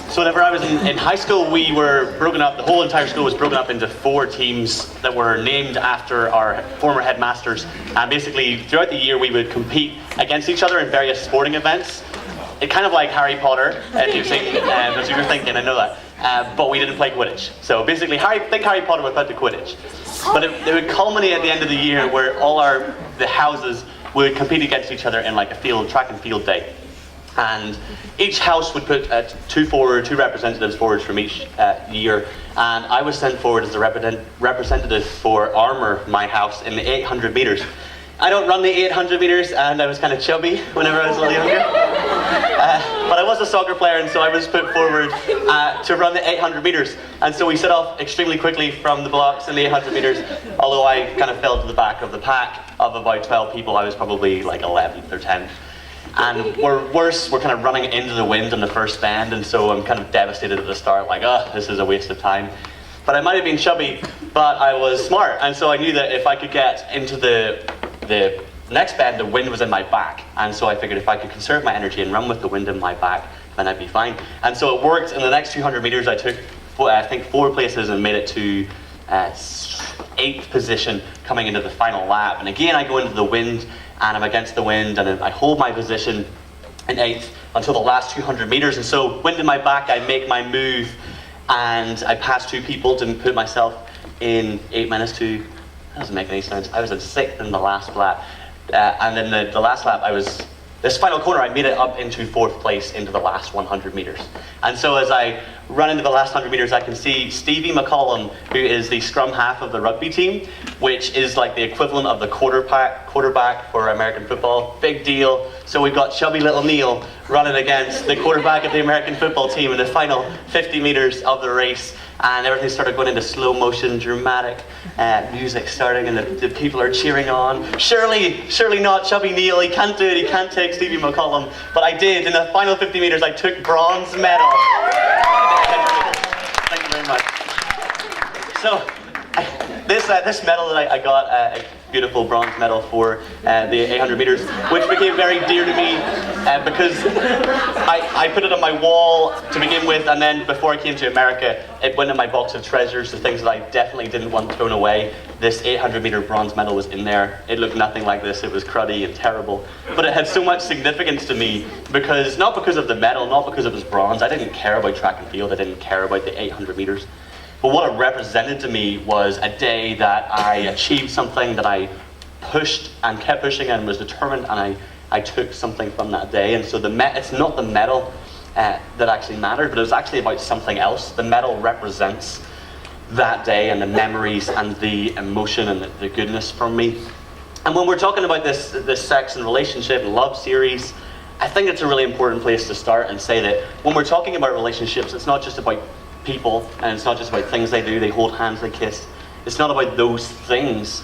So whenever I was in high school, we were broken up, the whole entire school was broken up into 4 teams that were named after our former headmasters. And basically, throughout the year, we would compete against each other in various sporting events. It kind of like Harry Potter, if you've seen, that's what you're thinking, I know that. But we didn't play Quidditch. So basically, think Harry Potter without the Quidditch. But it would culminate at the end of the year where all the houses would compete against each other in like a track and field day. And each house would put 2 representatives forward from each year. And I was sent forward as a representative for Armour, my house, in the 800 metres. I don't run the 800 metres, and I was kind of chubby whenever I was a little younger. But I was a soccer player, and so I was put forward to run the 800 metres. And so we set off extremely quickly from the blocks in the 800 metres, although I kind of fell to the back of the pack of about 12 people. I was probably like 11th or 10th. And we're kind of running into the wind in the first bend, and so I'm kind of devastated at the start, like, this is a waste of time. But I might have been chubby, but I was smart, and so I knew that if I could get into the next bend, the wind was in my back, and so I figured if I could conserve my energy and run with the wind in my back, then I'd be fine. And so it worked. In the next 200 metres, I took, I think, 4 places and made it to 8th position coming into the final lap. And again, I go into the wind, and I'm against the wind, and I hold my position in 8th until the last 200 metres. And so, wind in my back, I make my move, and I pass 2 people to put myself in 8 minutes to. That doesn't make any sense. I was in 6th in the last lap, and then the last lap, this final corner, I made it up into 4th place into the last 100 metres. And so as I run into the last 100 metres, I can see Stevie McCollum, who is the scrum half of the rugby team, which is like the equivalent of the quarterback for American football. Big deal. So we've got chubby little Neal running against the quarterback of the American football team in the final 50 metres of the race. And everything started going into slow motion, dramatic music starting, and the people are cheering on. Surely not chubby Neal, he can't do it, he can't take Stevie McCollum. But I did. In the final 50 metres, I took bronze medal. Thank you very much. So, this medal that I got, a beautiful bronze medal for the 800 metres, which became very dear to me because I put it on my wall to begin with, and then before I came to America, it went in my box of treasures, the things that I definitely didn't want thrown away. This 800 metre bronze medal was in there. It looked nothing like this. It was cruddy and terrible, but it had so much significance to me because, not because of the medal, not because it was bronze. I didn't care about track and field. I didn't care about the 800 metres. But what it represented to me was a day that I achieved something, that I pushed and kept pushing and was determined, and I took something from that day. And so it's not the medal that actually mattered, but it was actually about something else. The medal represents that day and the memories and the emotion and the goodness from me. And when we're talking about this sex and relationship and love series, I think it's a really important place to start and say that when we're talking about relationships, it's not just about people, and it's not just about things they do, they hold hands, they kiss. It's not about those things.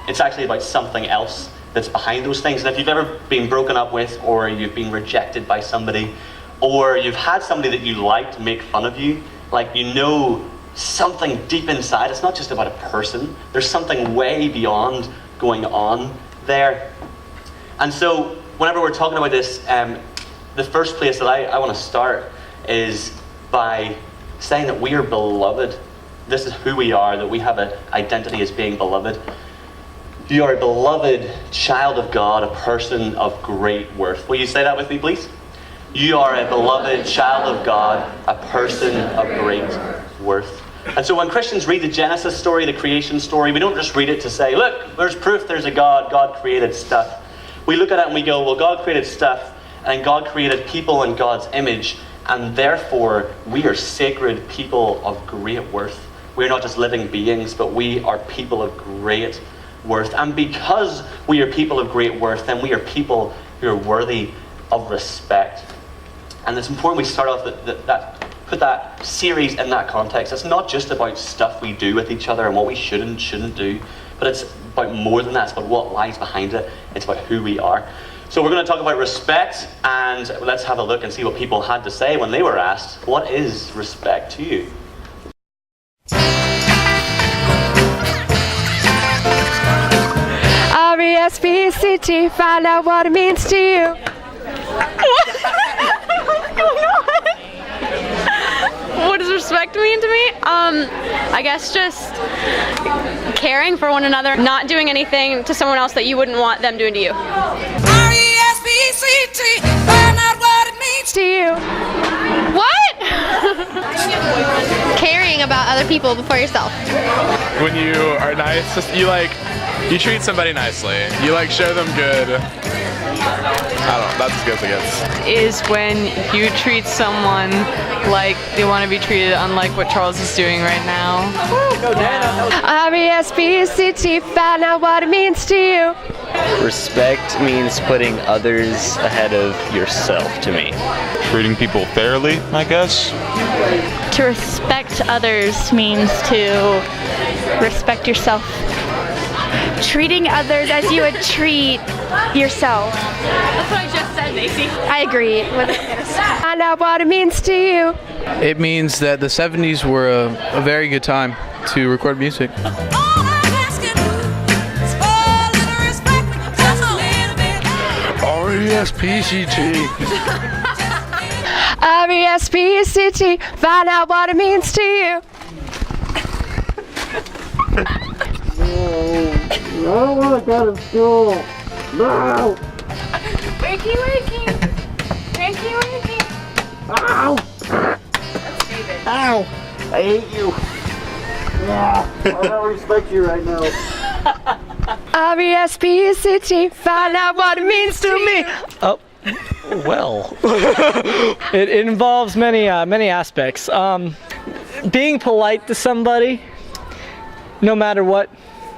It's actually about something else that's behind those things. And if you've ever been broken up with, or you've been rejected by somebody, or you've had somebody that you liked make fun of you, like, you know something deep inside, it's not just about a person, there's something way beyond going on there. And so whenever we're talking about this, the first place that I want to start is by saying that we are beloved. This is who we are, that we have an identity as being beloved. You are a beloved child of God, a person of great worth. Will you say that with me, please? You are a beloved child of God, a person of great worth. And so when Christians read the Genesis story, the creation story, we don't just read it to say, look, there's proof there's a God, God created stuff. We look at it and we go, well, God created stuff, and God created people in God's image, and therefore we are sacred people of great worth. We're not just living beings, but we are people of great worth. And because we are people of great worth, then we are people who are worthy of respect. And it's important we start off put that series in that context. It's not just about stuff we do with each other and what we should and shouldn't do, but it's about more than that. It's about what lies behind it. It's about who we are. So we're going to talk about respect, and let's have a look and see what people had to say when they were asked, what is respect to you? R-E-S-P-E-C-T, find out what it means to you. What's going on? respect mean to me? I guess just caring for one another, not doing anything to someone else that you wouldn't want them doing to you. R-E-S-P-C-T, find out what it means To you. What? Caring about other people before yourself. When you are nice, you treat somebody nicely. You show them good. I don't know, that's as good as it gets. Is when you treat someone like they want to be treated, unlike what Charles is doing right now. R-E-S-P-C-T, find out what it means to you. Respect means putting others ahead of yourself to me. Treating people fairly, I guess. To respect others means to respect yourself. Treating others as you would treat yourself. That's what I just said, Macy. I agree with it. Find out what it means to you. It means that the 70s were a very good time to record music. All I'm asking is for a little respect, just a little bit. R-E-S-P-C-T. R-E-S-P-C-T, find out what it means to you. Wakey, wakey. Wakey, wakey. I hate you. Yeah, I don't respect you right now. R-E-S-P-C-T, find out what it means to me. Oh, well, it involves many aspects. Being polite to somebody, no matter what,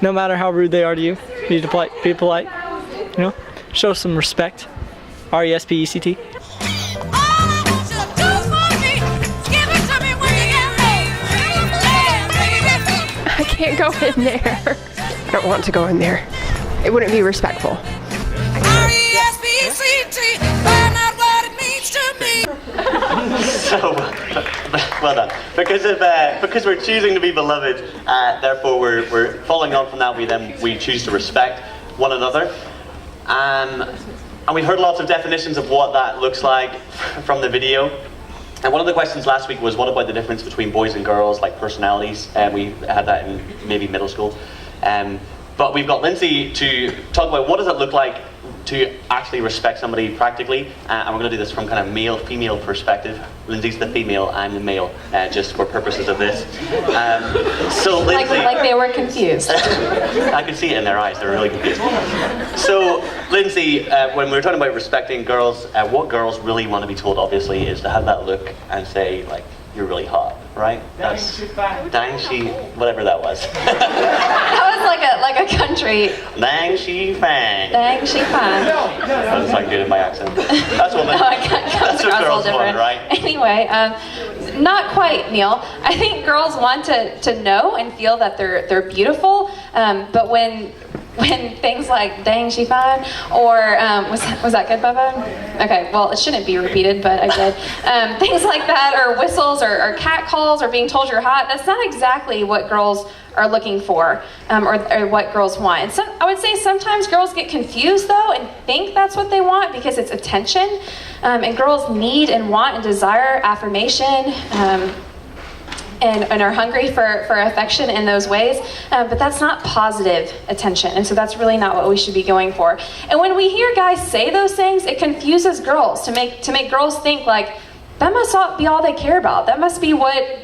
no matter how rude they are to you, you need to be polite. You know, show some respect. R-E-S-P-E-C-T. All I want you to do for me is give it to me when you get ready. I can't go in there. I don't want to go in there. It wouldn't be respectful. R-E-S-P-C-T, find out what it means to me. So, well done. Because we're choosing to be beloved, therefore we're following on from that. We choose to respect one another, and we heard lots of definitions of what that looks like from the video. And one of the questions last week was, what about the difference between boys and girls, like personalities? And we had that in maybe middle school. But we've got Lindsay to talk about what does it look like to actually respect somebody practically, and we're going to do this from kind of male-female perspective. Lindsay's the female, I'm the male, just for purposes of this. So Lindsay, Like they were confused. I could see it in their eyes, they're really confused. So Lindsay, when we were talking about respecting girls, what girls really want to be told, obviously, is to have that look and say, like, you're really hot, right? Dang she, whatever that was. That was like a country. Dang she fang. Dang, she fine. That's like good in my accent. That's what, No, I can't that's what girls want, right? Anyway, not quite, Neal. I think girls want to know and feel that they're beautiful, but when things like "dang, she fine" or was that good, Bubba? Okay, well, it shouldn't be repeated, but I did. Things like that, or whistles, or cat calls, or being told you're hot. That's not exactly what girls are looking for, or what girls want. And I would say sometimes girls get confused though and think that's what they want because it's attention. And girls need and want and desire affirmation. And are hungry for affection in those ways, but that's not positive attention, and so that's really not what we should be going for. And when we hear guys say those things, it confuses girls to make girls think like that must be all they care about. That must be what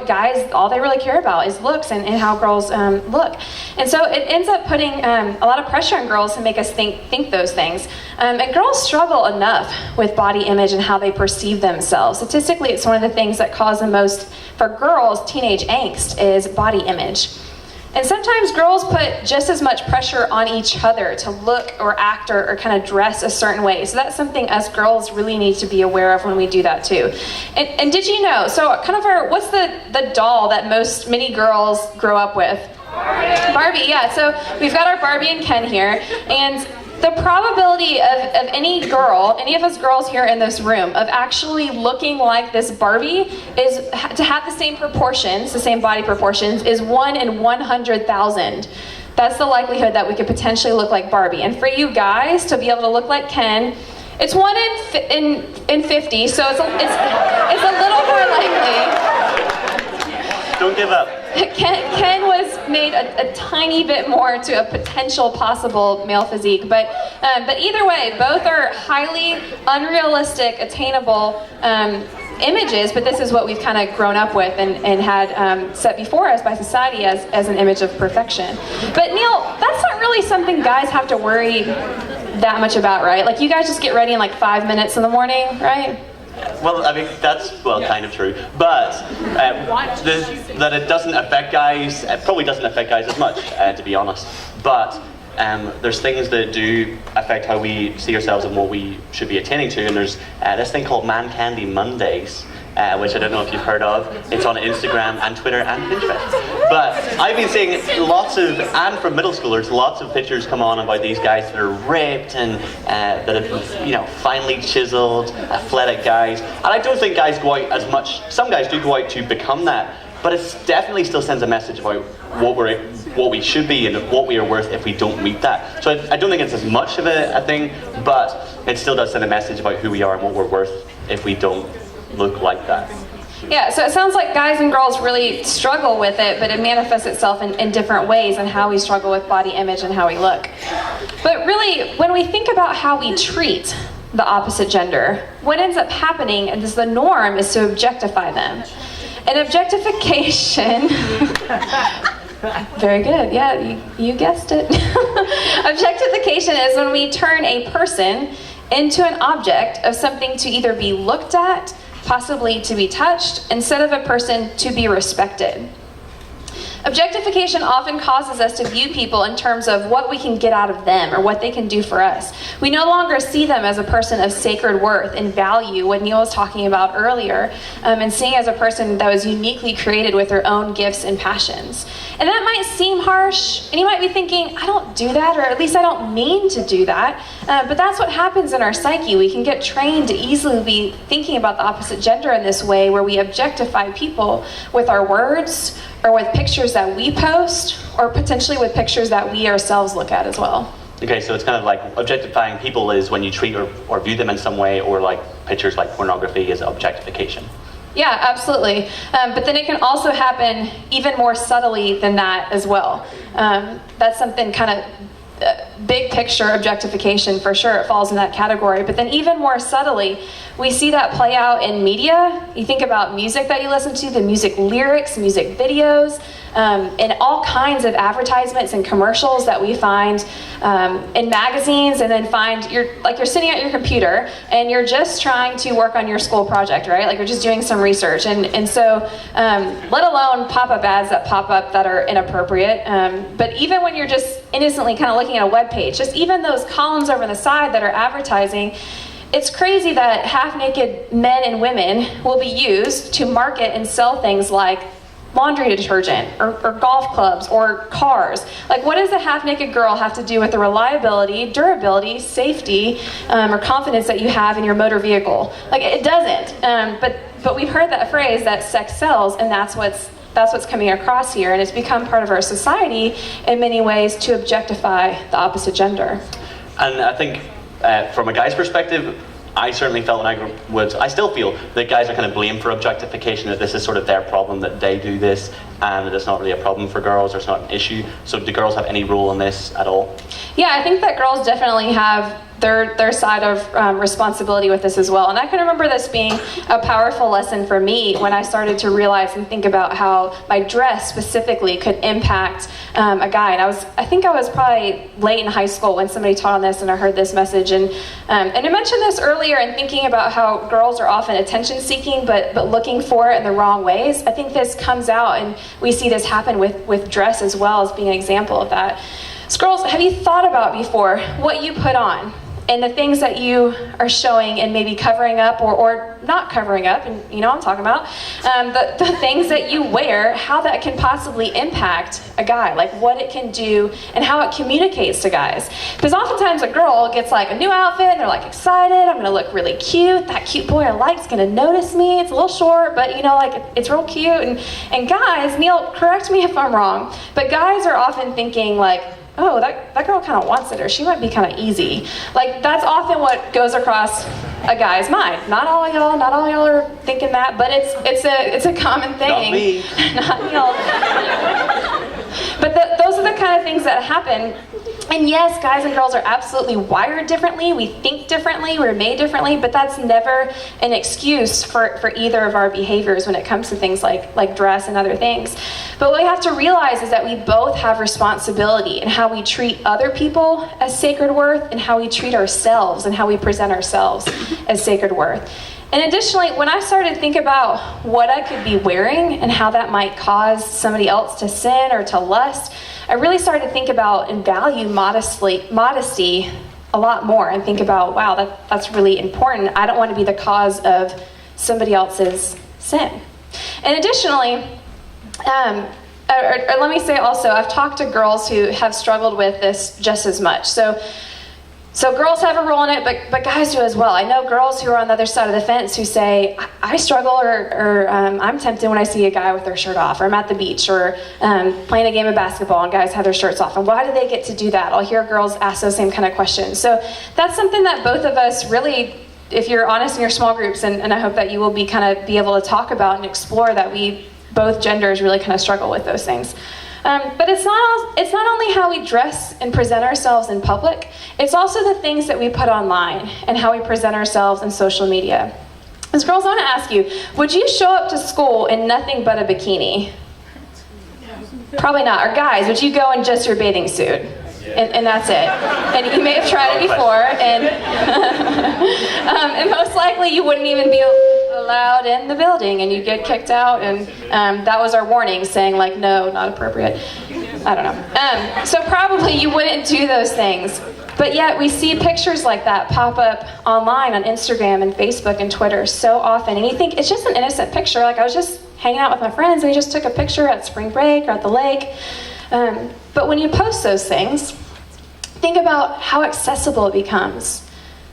guys, all they really care about is looks and how girls look. And so it ends up putting a lot of pressure on girls to make us think those things. And girls struggle enough with body image and how they perceive themselves. Statistically, it's one of the things that cause the most, for girls, teenage angst is body image. And sometimes girls put just as much pressure on each other to look or act or kind of dress a certain way. So that's something us girls really need to be aware of when we do that too. And did you know, so kind of what's the doll that many girls grow up with? Barbie, yeah. So we've got our Barbie and Ken here. And the probability of any of us girls here in this room, of actually looking like this Barbie is to have the same proportions, the same body proportions, is 1 in 100,000. That's the likelihood that we could potentially look like Barbie. And for you guys to be able to look like Ken, it's 1 in 50, so it's a little more likely. Don't give up. Ken was made a tiny bit more to a potential possible male physique, but either way, both are highly unrealistic, attainable images, but this is what we've kind of grown up with and had set before us by society as an image of perfection. But Neal, that's not really something guys have to worry that much about, right? Like, you guys just get ready in like 5 minutes in the morning, right? Well, I mean, that's, well, kind of true. But that it doesn't affect guys, it probably doesn't affect guys as much, to be honest. But there's things that do affect how we see ourselves and what we should be attending to. And there's this thing called Man Candy Mondays, which I don't know if you've heard of. It's on Instagram and Twitter and Pinterest. But I've been seeing lots of, and from middle schoolers, lots of pictures come on about these guys that are ripped and that have, you know, finely chiseled, athletic guys. And I don't think guys go out as much. Some guys do go out to become that, but it definitely still sends a message about what we should be and what we are worth if we don't meet that. So I don't think it's as much of a thing, but it still does send a message about who we are and what we're worth if we don't look like that. Yeah, so it sounds like guys and girls really struggle with it, but it manifests itself in different ways and how we struggle with body image and how we look. But really, when we think about how we treat the opposite gender, what ends up happening is the norm is to objectify them. And objectification, very good, yeah, you guessed it. Objectification is when we turn a person into an object of something to either be looked at, possibly to be touched, instead of a person to be respected. Objectification often causes us to view people in terms of what we can get out of them or what they can do for us. We no longer see them as a person of sacred worth and value, what Neal was talking about earlier, and seeing as a person that was uniquely created with their own gifts and passions. And that might seem harsh, and you might be thinking, I don't do that, or at least I don't mean to do that, but that's what happens in our psyche. We can get trained to easily be thinking about the opposite gender in this way, where we objectify people with our words, or with pictures that we post, or potentially with pictures that we ourselves look at as well. Okay, so it's kind of like objectifying people is when you treat or view them in some way, or like pictures like pornography is objectification. Yeah, absolutely. But then it can also happen even more subtly than that as well. That's something kind of big picture objectification, for sure, it falls in that category. But then even more subtly, we see that play out in media. You think about music that you listen to, the music lyrics, music videos, and all kinds of advertisements and commercials that we find in magazines, and then find you're sitting at your computer and you're just trying to work on your school project, right? Like you're just doing some research, and so let alone pop-up ads that pop up that are inappropriate. But even when you're just innocently kind of looking at a web page, just even those columns over the side that are advertising, it's crazy that half-naked men and women will be used to market and sell things like laundry detergent or golf clubs or cars. Like, what does a half-naked girl have to do with the reliability, durability, safety, or confidence that you have in your motor vehicle? Like, it doesn't. But we've heard that phrase that sex sells, and that's what's coming across here, and it's become part of our society in many ways to objectify the opposite gender. And I think from a guy's perspective, I certainly felt I still feel that guys are kind of blamed for objectification, that this is sort of their problem, that they do this, and that it's not really a problem for girls, or it's not an issue. So do girls have any role in this at all? Yeah, I think that girls definitely have their side of responsibility with this as well. And I can remember this being a powerful lesson for me when I started to realize and think about how my dress specifically could impact a guy. And I think I was probably late in high school when somebody taught on this and I heard this message. And I mentioned this earlier in thinking about how girls are often attention seeking but looking for it in the wrong ways. I think this comes out, and we see this happen with dress as well as being an example of that. So girls, have you thought about before what you put on and the things that you are showing and maybe covering up or not covering up, and you know what I'm talking about, the things that you wear, how that can possibly impact a guy, like what it can do and how it communicates to guys. Because oftentimes a girl gets like a new outfit and they're like excited, I'm gonna look really cute, that cute boy I like's gonna notice me, it's a little short, but you know, like it's real cute. And guys, Neal, correct me if I'm wrong, but guys are often thinking like, oh, that girl kind of wants it, or she might be kind of easy. Like, that's often what goes across a guy's mind. Not all y'all are thinking that, but it's a common thing. Not me. Not y'all. But those are the kind of things that happen. And yes, guys and girls are absolutely wired differently. We think differently. We're made differently. But that's never an excuse for either of our behaviors when it comes to things like dress and other things. But what we have to realize is that we both have responsibility in how we treat other people as sacred worth and how we treat ourselves and how we present ourselves as sacred worth. And additionally, when I started to think about what I could be wearing and how that might cause somebody else to sin or to lust, I really started to think about and value modesty a lot more, and think about, wow, that's really important. I don't want to be the cause of somebody else's sin. And additionally, or let me say also, I've talked to girls who have struggled with this just as much. So girls have a role in it, but guys do as well. I know girls who are on the other side of the fence who say, I struggle or I'm tempted when I see a guy with their shirt off, or I'm at the beach, or playing a game of basketball and guys have their shirts off. And why do they get to do that? I'll hear girls ask those same kind of questions. So that's something that both of us really, if you're honest in your small groups, and I hope that you will be able to talk about and explore that both genders really kind of struggle with those things. But it's not only how we dress and present ourselves in public, it's also the things that we put online and how we present ourselves in social media. As girls, I want to ask you, would you show up to school in nothing but a bikini? Probably not. Or guys, would you go in just your bathing suit? And that's it. And you may have tried it before, and most likely you wouldn't even be allowed in the building, and you'd get kicked out. And that was our warning, saying like, no, not appropriate. I don't know. So probably you wouldn't do those things. But yet we see pictures like that pop up online on Instagram and Facebook and Twitter so often, and you think it's just an innocent picture. Like, I was just hanging out with my friends and we just took a picture at spring break or at the lake. But when you post those things, think about how accessible it becomes.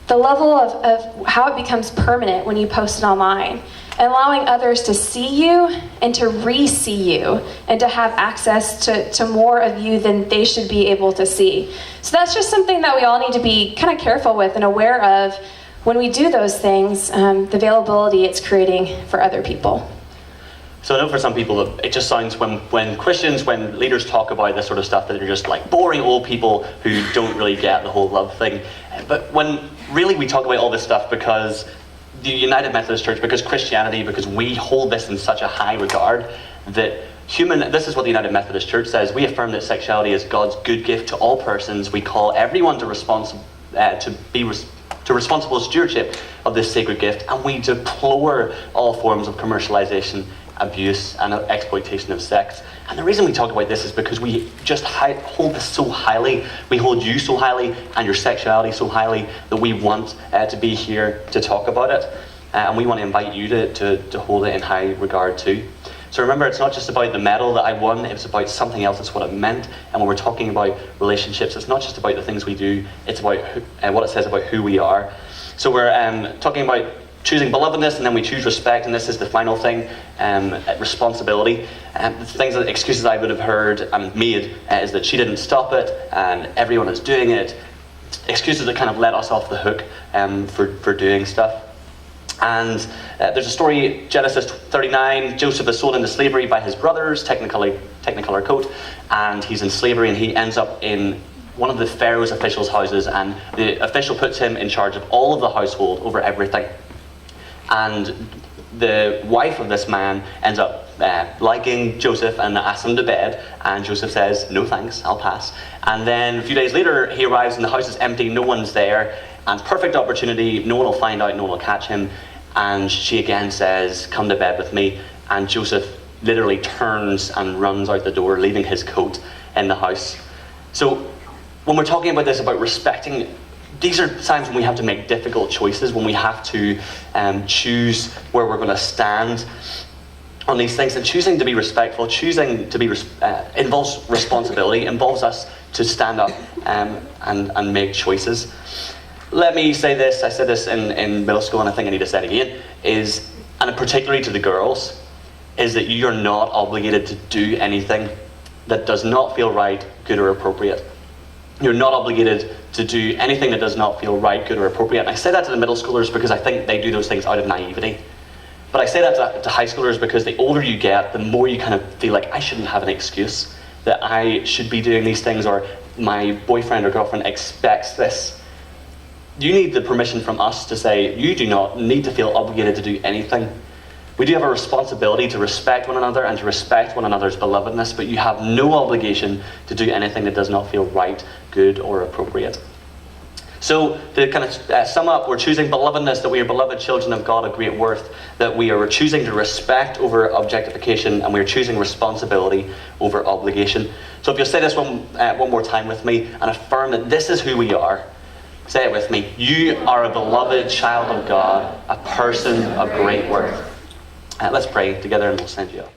The level of how it becomes permanent when you post it online, and allowing others to see you and to re-see you and to have access to more of you than they should be able to see. So that's just something that we all need to be kind of careful with and aware of when we do those things, the availability it's creating for other people. So I know for some people it just sounds, when Christians, when leaders talk about this sort of stuff, that they're just like boring old people who don't really get the whole love thing. But when really we talk about all this stuff because the United Methodist Church, because Christianity, because we hold this in such a high regard, that this is what the United Methodist Church says: we affirm that sexuality is God's good gift to all persons. We call everyone to responsible stewardship of this sacred gift, and we deplore all forms of commercialization, abuse, and exploitation of sex. And the reason we talk about this is because we just hold this so highly. We hold you so highly and your sexuality so highly that we want to be here to talk about it. And we want to invite you to hold it in high regard too. So remember, it's not just about the medal that I won, it's about something else. It's what it meant. And when we're talking about relationships, it's not just about the things we do, it's about what it says about who we are. So we're talking about choosing belovedness, and then we choose respect, and this is the final thing, responsibility. The excuses I would have heard and made is that she didn't stop it, and everyone is doing it. Excuses that kind of let us off the hook for doing stuff. And there's a story, Genesis 39, Joseph is sold into slavery by his brothers, Technicolor coat, and he's in slavery, and he ends up in one of the Pharaoh's officials' houses, and the official puts him in charge of all of the household over everything. And the wife of this man ends up liking Joseph and asks him to bed, and Joseph says, no thanks, I'll pass. And then a few days later he arrives and the house is empty, no one's there, and perfect opportunity, no one will find out, no one will catch him, and she again says, come to bed with me, and Joseph literally turns and runs out the door, leaving his coat in the house. So when we're talking about this, about respecting, these are times when we have to make difficult choices, when we have to choose where we're going to stand on these things. And choosing to be respectful, choosing to be involves responsibility, involves us to stand up and make choices. Let me say this, I said this in middle school, and I think I need to say it again, and particularly to the girls, is that you're not obligated to do anything that does not feel right, good, or appropriate. You're not obligated to do anything that does not feel right, good, or appropriate. And I say that to the middle schoolers because I think they do those things out of naivety. But I say that to high schoolers because the older you get, the more you kind of feel like, I shouldn't have an excuse, that I should be doing these things, or my boyfriend or girlfriend expects this. You need the permission from us to say, you do not need to feel obligated to do anything. We do have a responsibility to respect one another and to respect one another's belovedness, but you have no obligation to do anything that does not feel right, good, or appropriate. So to kind of sum up, we're choosing belovedness, that we are beloved children of God of great worth, that we are choosing to respect over objectification, and we are choosing responsibility over obligation. So if you'll say this one more time with me and affirm that this is who we are, say it with me. You are a beloved child of God, a person of great worth. Let's pray together and we'll send you up.